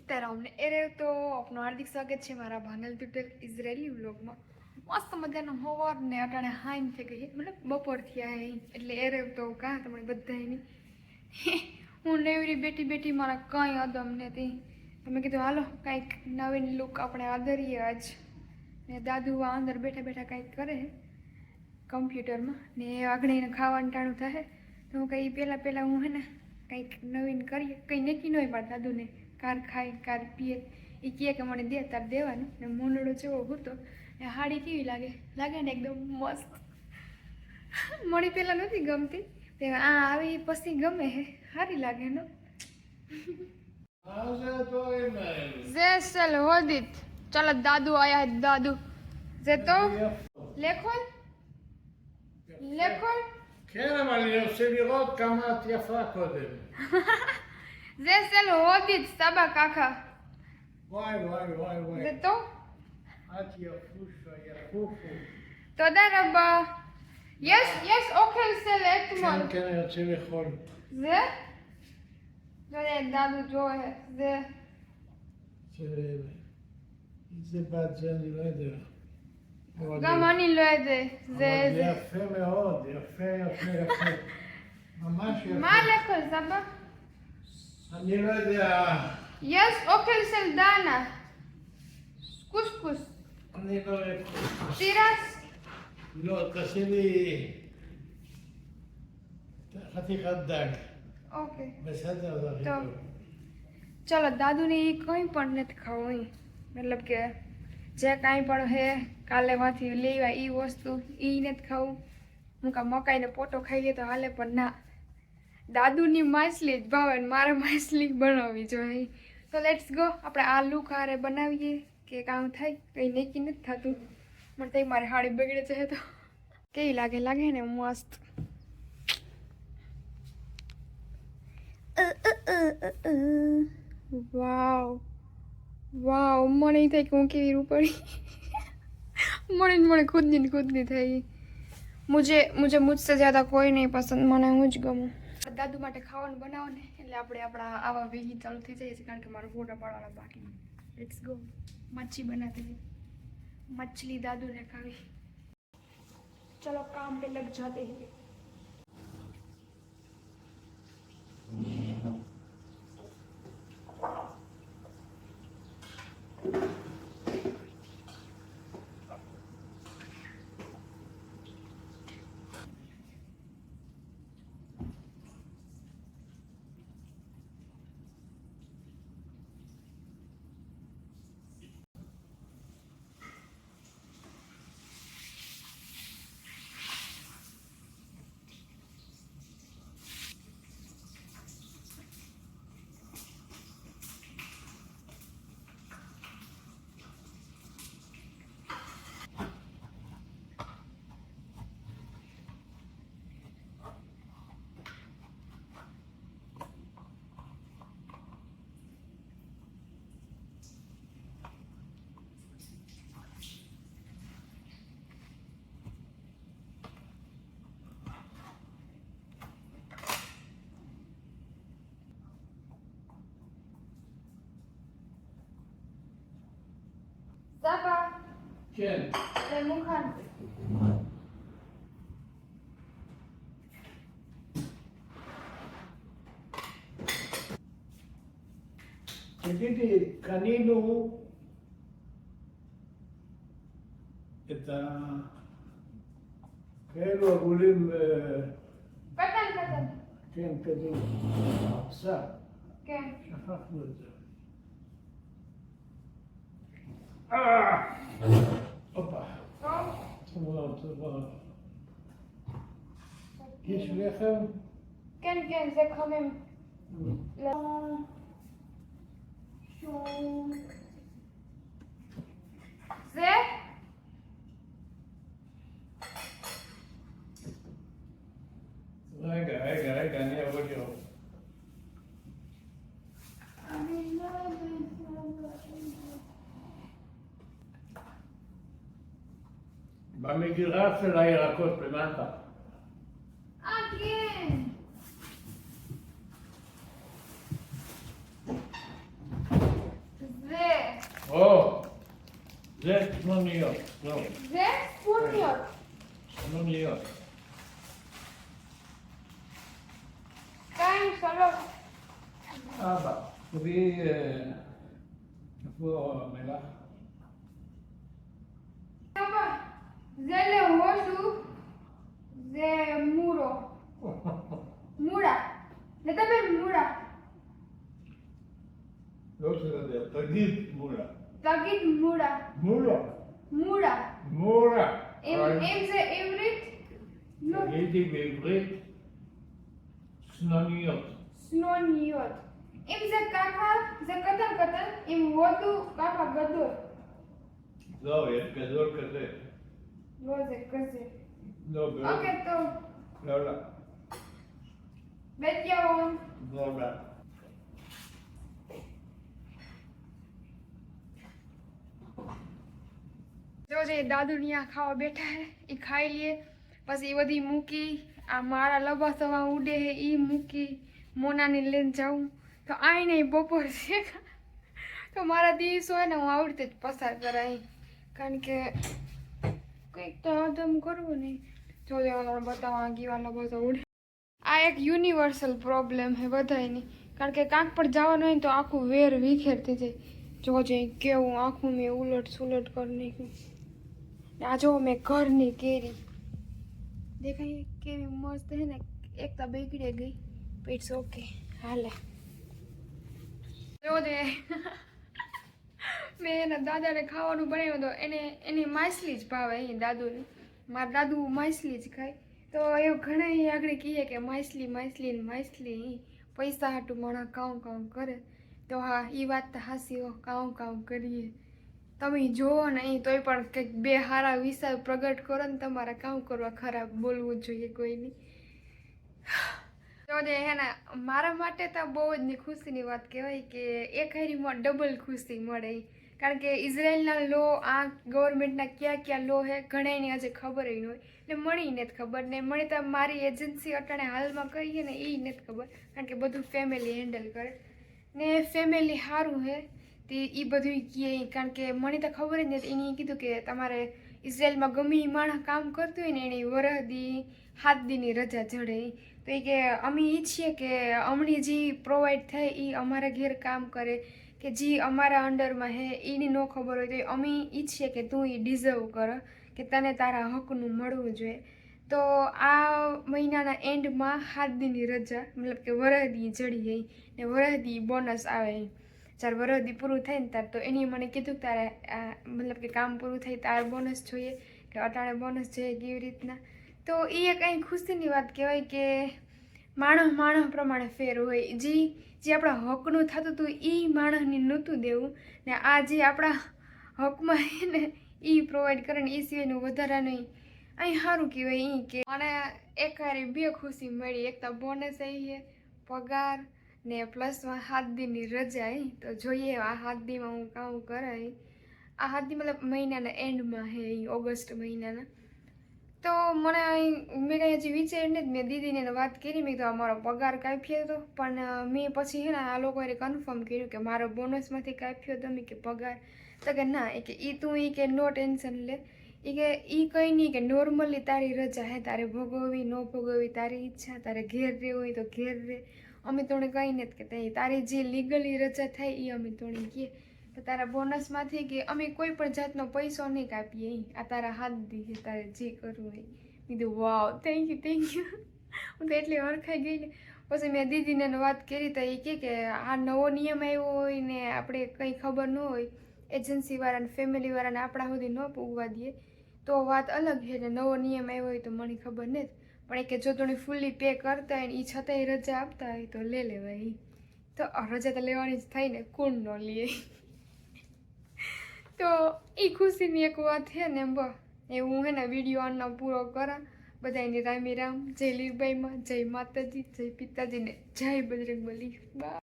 સીતારામ ને એરે તો આપનું હાર્દિક સ્વાગત છે મારા ભાનલ ટ્યુટોરિયલ ઇઝરાયલી વ્લોગમાં. મસ્ત મજાનો હોવાર ને અટાણે હાઈન થઈ ગઈ મતલબ બપોર થયા એટલે એરે તો કાં તમને બધા એની હું નેવરી બેઠી મારા કંઈ અદમ નથી. તમે કીધું હાલો કંઈક નવીન લુક આપણે આદરીએ આજ. ને દાદુ આ અંદર બેઠા કંઈક કરે કમ્પ્યુટરમાં ને આગળીને ખાવાનું ટાણું થાય તો હું કંઈ પહેલાં હું હે ને કંઈક નવીન કરીએ કંઈ નક્કી ન હોય મારા દાદુને કાર ખાય કાર પીએ એ કહે કે મને દે તાર દેવાનું ને મોનડો જેવો હતો ને હાડી કેવી લાગે ને એકદમ મસ્ત. મળી પહેલાં નથી ગમતી તે આ આવી પછી ગમે હે સારી લાગે ને. જે ચલ હોદિત ચલો દાદુ આયા है दादू जे तो लेखोल כן, אבל אני רוצה לראות כמה את יפה קודם. זה של הודית, סבא ככה. וואי. זה טוב? את יפושה, יפופו. תודה רבה. יש אוכל של אתמול. כן, אני רוצה לאכול. זה? לא יודע, דדו ג'והר, זה. איזה בת זה אני לא יודע. גם אני לא יודע. זה יפה מאוד, יפה. ממש יפה. מה לאכול, סבא? אני לא יודע. יש אוכל של דנה. קוסקוס. אני לא אוהב. תירס? לא, תעשי לי חתיכת דג. ઓકે בסדר, זה הכי טוב. טוב. ચલો દાદુને એ કંઈ પણ નથી ખાવું મતલબ કે જે કાંઈ પણ હે કાલેમાંથી લેવા એ વસ્તુ એ નથી ખાવું. હું કાં મકાઈને પોટો ખાઈ લઈએ તો હાલે પણ ના દાદુની માછલી જ ભાવે ને મારે માછલી બનાવવી જોઈએ. તો લેટ્સ ગો આપણે આલુ ખારે બનાવીએ કે કામ થાય કંઈ નક્કી નથી થતું. મને તો મારી હાડી બગડે છે તો કેવી લાગે ને મસ્ત. વાવ મને એ થાય કે હું કેવી રૂ પડી મને ખુદની થઈ. મુझसे ज़्यादा કોઈ નહીં પસંદ, મને હું જ ગમું. દાદુ માટે ખાવાનું બનાવો ને એટલે આપણે આપણા આવા વેહી ચાલુ થઈ જાય છે કારણ કે મારો ફોટા પાડવાના બાકી. લેટ્સ ગો મચ્છી બનાતી મછલી દાદુને ખાવી. ચલો કામ पे लग जाते हैं. סבא, כן. זה מוכן. תגידי, קנינו את כאלו עגולים, קטן. כן, כזה, עשה, כן. שכחנו את זה. הופה. טוב? טוב. יש לחם? כן, זה חמם. זה? רגע, אני אבוא לראות. במגירה של הירקות למטה. כן. או, זה שמוניות. זהו, זה ספוניות. שמוניות. 2, 3. אבא, תביאי... איפה המלח? אבא, זה להודו, זה מורו. מורה. לדבר מורה. לא תדבר, תגיד מולה. תגיד מורה. מולה. מורה. מולה. אם זה עברית, לא. תגידי בעברית סנוניות. סנוניות. אם זה ככה, זה קטן, אם הודו, ככה גדול. לא, יש גדול כזה. לא, זה כזה. לא, אוקיי, טוב. לא, לא. בית ירון. לא, לא. જો જે દાદુનિયા ખાવા બેઠા હે એ ખાઈ લીએ પછી એ બધી મૂકી આ મારા લબા સવા ઉડે હે એ મૂકી મોનાને લઈને જાઉં તો આઈ નહીં બપોર છે તો મારા દિવસો હોય ને હું આવી રીતે જ પસાર કરાય કારણ કે કંઈક તો આદમ કરવું નહીં જો તમને બતાવવા ગીવા લબા તો ઉડે આ એક યુનિવર્સલ પ્રોબ્લેમ હે બધાયની કારણ કે કાંક પણ જવાનું હોય ને તો આખું વેર વિખેરતી જાય જોજે કેવું આખું મેં ઉલટ સુલટ કરી નાખ્યું આ જો મેં ઘરની કેરી દેખાય કેવી મસ્ત હે ને એક તો બગડી ગઈ ઇટ્સ ઓકે હાલે જોજે મેં એના દાદાને ખાવાનું બનાવ્યું તો એની માછલી જ ભાવે અહીં દાદુને મારા દાદુ માછલી જ ખાય તો એવું ઘણા આગળ કહીએ કે માછલી પૈસા હાટું માણા કામ કરે તો હા એ વાત તો હાસી કામ કરીએ તમે જોવો ને અહીં તોય પણ કંઈક બે હારા વિચાર પ્રગટ કરો ને તમારા કામ કરવા ખરાબ બોલવું જોઈએ કોઈની તો હે ને મારા માટે તો બહુ જ ખુશીની વાત કહેવાય કે એક હારીમાં ડબલ ખુશી મળે કારણ કે ઇઝરાયલના લો આ ગવર્મેન્ટના ક્યાં લો હે ઘણાને આજે ખબર ન હોય ને મળીને જ ખબર ને મળી તો મારી એજન્સી અટાણે હાલમાં કહીએ ને એ નથી ખબર કારણ કે બધું ફેમિલી હેન્ડલ કરે ને ફેમિલી સારું હે તે એ બધું કહે કારણ કે મને તો ખબર જ નથી એને કીધું કે તમારે ઇઝરાયલમાં ગમે એ માણસ કામ કરતું હોય ને એને વરહદી 7 દીની રજા જડે તો એ કે અમે ઈચ્છીએ કે અમને જે પ્રોવાઈડ થાય એ અમારા ઘેર કામ કરે કે જે અમારા અંડરમાં હે એની ન ખબર હોય તો અમે ઈચ્છીએ કે તું એ ડિઝર્વ કર કે તને તારા હકનું મળવું જોઈએ તો આ મહિનાના એન્ડમાં 7 દીની રજા મતલબ કે વરહદી જડી ગઈ ને વરહદી બોનસ આવે જ્યારે વરહદી પૂરું થાય ને ત્યારે તો એની મને કીધું કે તારે મતલબ કે કામ પૂરું થાય તારે બોનસ જોઈએ કે અટાણે બોનસ જોઈએ કેવી રીતના તો એ એક અહીં ખુશીની વાત કહેવાય કે માણસ પ્રમાણે ફેર હોય જે આપણા હકનું થતું હતું એ માણસને નહોતું દેવું ને આ જે આપણા હકમાં હે ને એ પ્રોવાઈડ કરે ને એ સિવાયનું વધારાનું અહીં સારું કહેવાય એ કે મને એક હારી બે ખુશી મળી એક તો બોનસ આવી છે પગાર ને પ્લસમાં 7 દીની રજા તો જોઈએ આ 7 દીમાં હું કામ કરાય આ 7 દી મતલબ મહિનાના એન્ડમાં હે ઓગસ્ટ મહિનાના તો મને મેં કંઈ હજી વિચાર્યું નથી મેં દીદીને વાત કરી મેં કીધું મારો પગાર કાપ્યો હતો પણ મેં પછી હે ને આ લોકોએ કન્ફર્મ કર્યું કે મારો બોનસમાંથી કાપ્યો તમે કે પગાર તો કે ના એ કે એ તું એ કે નો ટેન્શન લે એ કે એ કંઈ નહીં કે નોર્મલી તારી રજા હે તારે ભોગવવી ન ભોગવવી તારી ઈચ્છા તારે ઘેર રહેવું હોય તો ઘેર રહે અમે તોને કંઈ નથી કહેતા તારી જે લીગલી રજા થાય એ અમે તોને કહીએ તો તારા બોનસમાંથી કે અમે કોઈ પણ જાતનો પૈસો નહીં કાપીએ આ તારા હાથ દીધે તારે જે કરવું હોય કીધું વાવ થેન્ક યુ હું તો એટલી હરખાઈ ગઈ ને પછી મેં દીદીને વાત કરી તો એ કે આ નવો નિયમ આવ્યો હોય ને આપણે કંઈ ખબર ન હોય એજન્સીવાળાને ફેમિલીવાળાને આપણા સુધી ન પૂગવા દઈએ તો વાત અલગ છે ને નવો નિયમ આવ્યો હોય તો મને ખબર નથી પણ એ કે જો તમે ફૂલ્લી પે કરતા હોય ને એ છતાંય રજા આપતા હોય તો લે લેવાય તો રજા તો લેવાની જ થાય ને કોણ ન લે તો એ ખુશીની એક વાત છે ને એ હું હે ને વિડીયો આનો પૂરો કરા બધાની રામી રામ જય લીરબાઈમાં જય માતાજી જય પિતાજી ને જય બજરંગબલી બાય